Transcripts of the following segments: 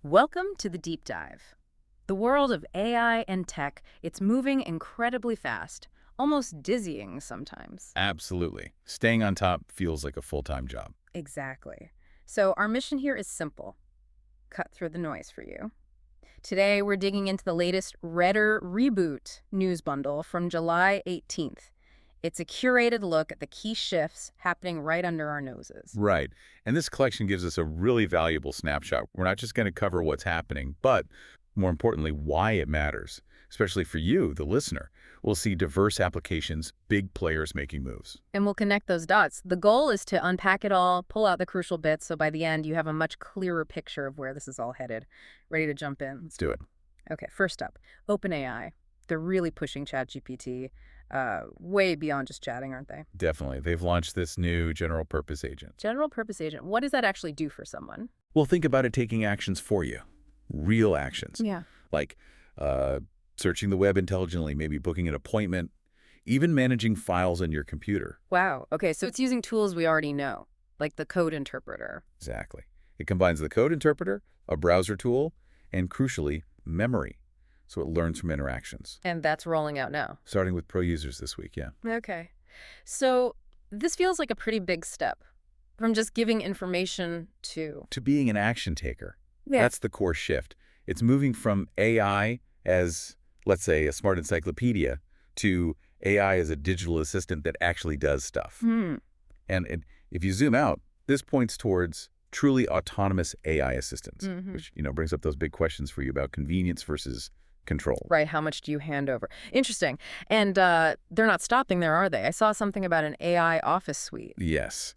Welcome to the Deep Dive. The world of AI and tech, it's moving incredibly fast, almost dizzying sometimes. Absolutely. Staying on top feels like a full-time job. Exactly. So our mission here is simple. Cut through the noise for you. Today, we're digging into the latest Retter Reboot news bundle from July 18th. It's a curated look at the key shifts happening right under our noses. Right. And this collection gives us a really valuable snapshot. We're not just going to cover what's happening, but more importantly, why it matters, especially for you, the listener. We'll see diverse applications, big players making moves. And we'll connect those dots. The goal is to unpack it all, pull out the crucial bits, so by the end you have a much clearer picture of where this is all headed. Ready to jump in? Let's do it. Okay, first up, OpenAI. They're really pushing ChatGPT way beyond just chatting, aren't they? Definitely. They've launched this new general purpose agent. General purpose agent. What does that actually do for someone? Well, think about it taking actions for you. Real actions. Yeah. Like searching the web intelligently, maybe booking an appointment, even managing files on your computer. Wow. Okay, so it's using tools we already know, like the code interpreter. Exactly. It combines the code interpreter, a browser tool, and crucially, memory. So it learns from interactions. And that's rolling out now. Starting with pro users this week, yeah. Okay. So this feels like a pretty big step from just giving information to... To being an action taker. Yeah. That's the core shift. It's moving from AI as, let's say, a smart encyclopedia to AI as a digital assistant that actually does stuff. And if you zoom out, this points towards truly autonomous AI assistants, which, brings up those big questions for you about convenience versus control. Right, how much do you hand over? Interesting. And they're not stopping there, are they? I saw something about an AI office suite. Yes.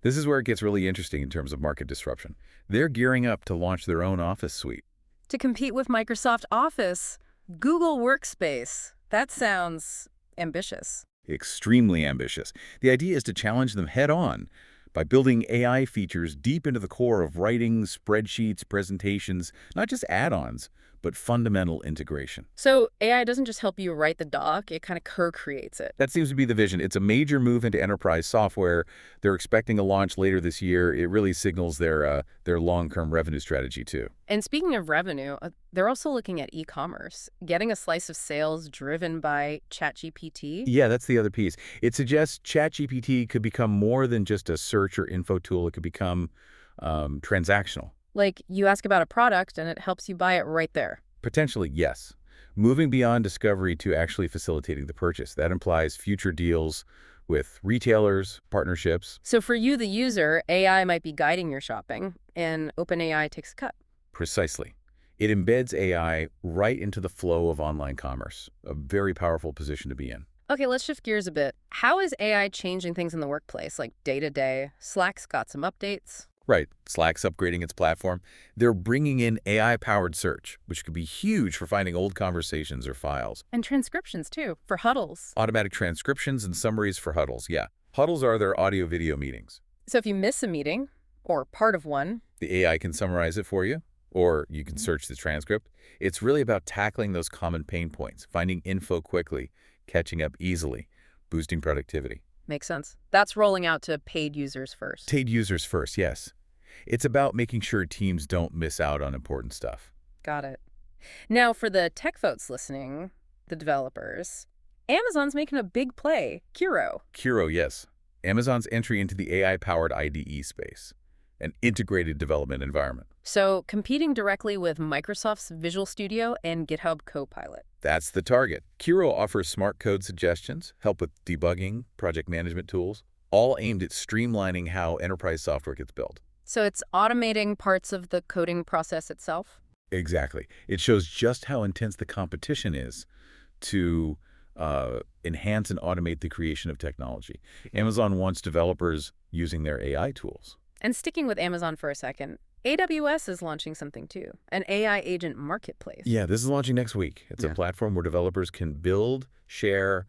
This is where it gets really interesting in terms of market disruption. They're gearing up to launch their own office suite. To compete with Microsoft Office, Google Workspace. That sounds ambitious. Extremely ambitious. The idea is to challenge them head-on by building AI features deep into the core of writing, spreadsheets, presentations, not just add-ons, but fundamental integration. So AI doesn't just help you write the doc, it kind of co-creates it. That seems to be the vision. It's a major move into enterprise software. They're expecting a launch later this year. It really signals their long-term revenue strategy, too. And speaking of revenue, they're also looking at e-commerce, getting a slice of sales driven by ChatGPT. Yeah, that's the other piece. It suggests ChatGPT could become more than just a search or info tool. It could become transactional. Like, you ask about a product and it helps you buy it right there. Potentially, yes. Moving beyond discovery to actually facilitating the purchase. That implies future deals with retailers, partnerships. So for you, the user, AI might be guiding your shopping, and OpenAI takes a cut. Precisely. It embeds AI right into the flow of online commerce, a very powerful position to be in. Okay, let's shift gears a bit. How is AI changing things in the workplace, like day-to-day? Slack's got some updates. Right. Slack's upgrading its platform. They're bringing in AI-powered search, which could be huge for finding old conversations or files. And transcriptions, too, for huddles. Automatic transcriptions and summaries for huddles, yeah. Huddles are their audio-video meetings. So if you miss a meeting, or part of one, the AI can summarize it for you, or you can search the transcript. It's really about tackling those common pain points, finding info quickly, catching up easily, boosting productivity. Makes sense. That's rolling out to paid users first. Paid users first, yes. It's about making sure teams don't miss out on important stuff. Got it. Now, for the tech folks listening, the developers, Amazon's making a big play, Kiro. Kiro, yes. Amazon's entry into the AI-powered IDE space, an integrated development environment. So, competing directly with Microsoft's Visual Studio and GitHub Copilot. That's the target. Kiro offers smart code suggestions, help with debugging, project management tools, all aimed at streamlining how enterprise software gets built. So it's automating parts of the coding process itself? Exactly. It shows just how intense the competition is to enhance and automate the creation of technology. Amazon wants developers using their AI tools. And sticking with Amazon for a second, AWS is launching something too, an AI agent marketplace. Yeah, this is launching next week. It's a platform where developers can build, share,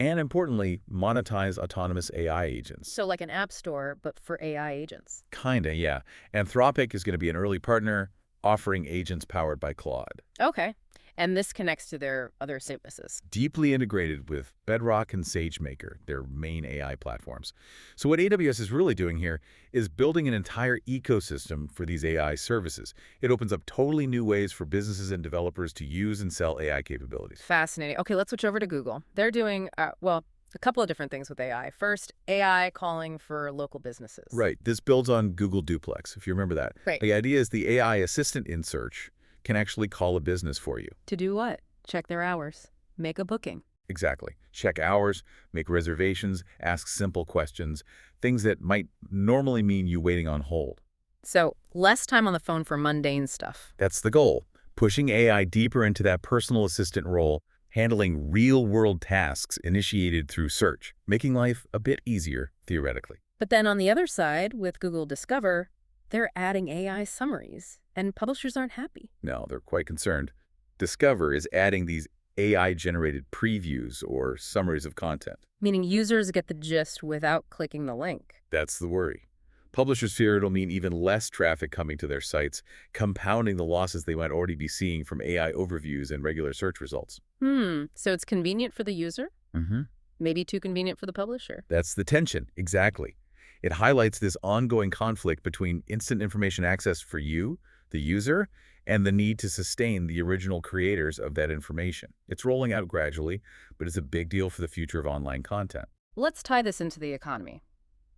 and importantly, monetize autonomous AI agents. So like an app store, but for AI agents. Kinda, yeah. Anthropic is going to be an early partner, offering agents powered by Claude. Okay. And this connects to their other services. Deeply integrated with Bedrock and SageMaker, their main AI platforms. So what AWS is really doing here is building an entire ecosystem for these AI services. It opens up totally new ways for businesses and developers to use and sell AI capabilities. Fascinating. Okay, let's switch over to Google. They're doing, well, a couple of different things with AI. First, AI calling for local businesses. Right. This builds on Google Duplex, if you remember that. Great. The idea is the AI assistant in search can actually call a business for you. To do what? Check their hours. Make a booking. Exactly. Check hours, make reservations, ask simple questions, things that might normally mean you waiting on hold. So, less time on the phone for mundane stuff. That's the goal, pushing AI deeper into that personal assistant role, handling real-world tasks initiated through search, making life a bit easier, theoretically. But then on the other side, with Google Discover, they're adding AI summaries, and publishers aren't happy. No, they're quite concerned. Discover is adding these AI-generated previews or summaries of content. Meaning users get the gist without clicking the link. That's the worry. Publishers fear it'll mean even less traffic coming to their sites, compounding the losses they might already be seeing from AI overviews and regular search results. So it's convenient for the user? Mm-hmm. Maybe too convenient for the publisher. That's the tension, exactly. It highlights this ongoing conflict between instant information access for you, the user, and the need to sustain the original creators of that information. It's rolling out gradually, but it's a big deal for the future of online content. Let's tie this into the economy.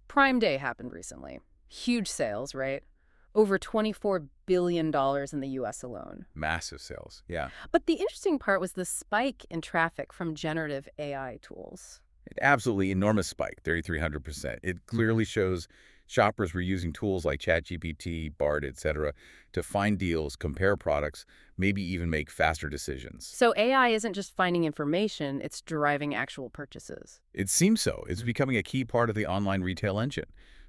Prime Day happened recently. Huge sales, right? Over $24 billion in the U.S. alone. Massive sales, yeah. But the interesting part was the spike in traffic from generative AI tools. Absolutely enormous spike, 3,300%. It clearly shows shoppers were using tools like ChatGPT, Bard, etc. to find deals, compare products, maybe even make faster decisions. So AI isn't just finding information, it's driving actual purchases. It seems so. It's becoming a key part of the online retail engine,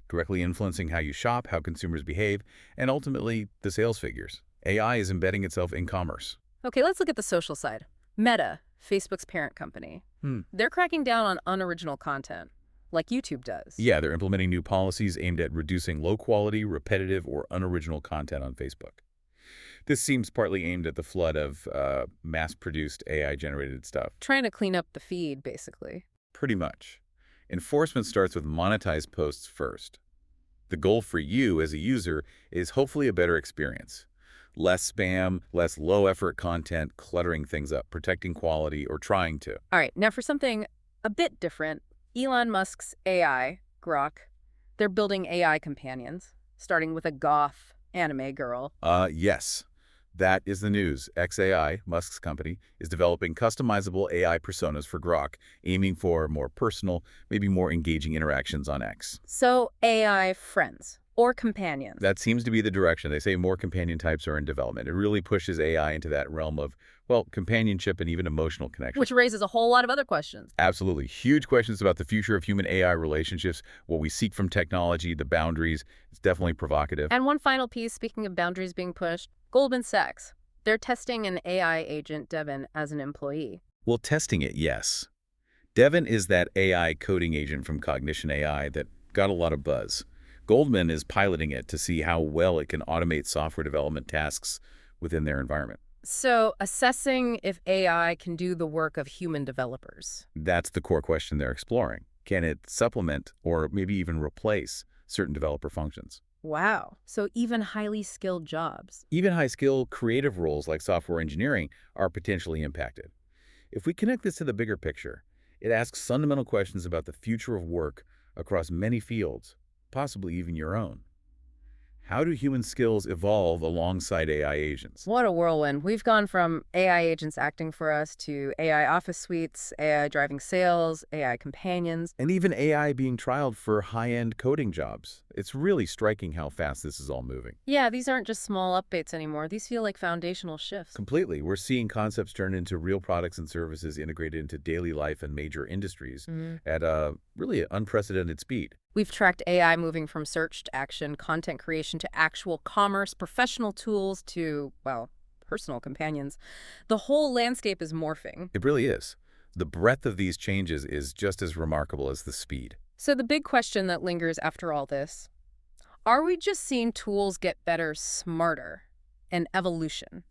directly influencing how you shop, how consumers behave, and ultimately the sales figures. AI is embedding itself in commerce. Okay, let's look at the social side. Meta, Facebook's parent company. They're cracking down on unoriginal content, like YouTube does. Yeah, they're implementing new policies aimed at reducing low-quality, repetitive, or unoriginal content on Facebook. This seems partly aimed at the flood of mass-produced AI-generated stuff. Trying to clean up the feed, basically. Pretty much. Enforcement starts with monetized posts first. The goal for you as a user is hopefully a better experience. Less spam, less low-effort content, cluttering things up, protecting quality, or trying to. All right, now for something a bit different, Elon Musk's AI, Grok, they're building AI companions, starting with a goth anime girl. Yes. That is the news. xAI, Musk's company, is developing customizable AI personas for Grok, aiming for more personal, maybe more engaging interactions on X. So AI friends or companions. That seems to be the direction. They say more companion types are in development. It really pushes AI into that realm of, well, companionship and even emotional connection. Which raises a whole lot of other questions. Absolutely. Huge questions about the future of human-AI relationships, what we seek from technology, the boundaries. It's definitely provocative. And one final piece, speaking of boundaries being pushed, Goldman Sachs. They're testing an AI agent, Devin, as an employee. Well, testing it, yes. Devin is that AI coding agent from Cognition AI that got a lot of buzz. Goldman is piloting it to see how well it can automate software development tasks within their environment. So, assessing if AI can do the work of human developers. That's the core question they're exploring. Can it supplement or maybe even replace certain developer functions? Wow. So even highly skilled jobs. Even high-skill creative roles like software engineering are potentially impacted. If we connect this to the bigger picture, it asks fundamental questions about the future of work across many fields, possibly even your own. How do human skills evolve alongside AI agents? What a whirlwind. We've gone from AI agents acting for us to AI office suites, AI driving sales, AI companions. And even AI being trialed for high-end coding jobs. It's really striking how fast this is all moving. Yeah, these aren't just small updates anymore. These feel like foundational shifts. Completely. We're seeing concepts turn into real products and services integrated into daily life and major industries at a really unprecedented speed. We've tracked AI moving from search to action, content creation to actual commerce, professional tools to, well, personal companions. The whole landscape is morphing. It really is. The breadth of these changes is just as remarkable as the speed. So the big question that lingers after all this, are we just seeing tools get better, smarter, an evolution?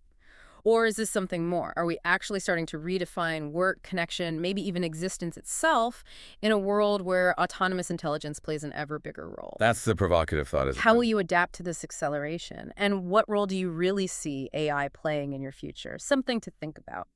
Or is this something more? Are we actually starting to redefine work, connection, maybe even existence itself in a world where autonomous intelligence plays an ever bigger role? That's the provocative thought, isn't How it? will you adapt to this acceleration? And what role do you really see AI playing in your future? Something to think about.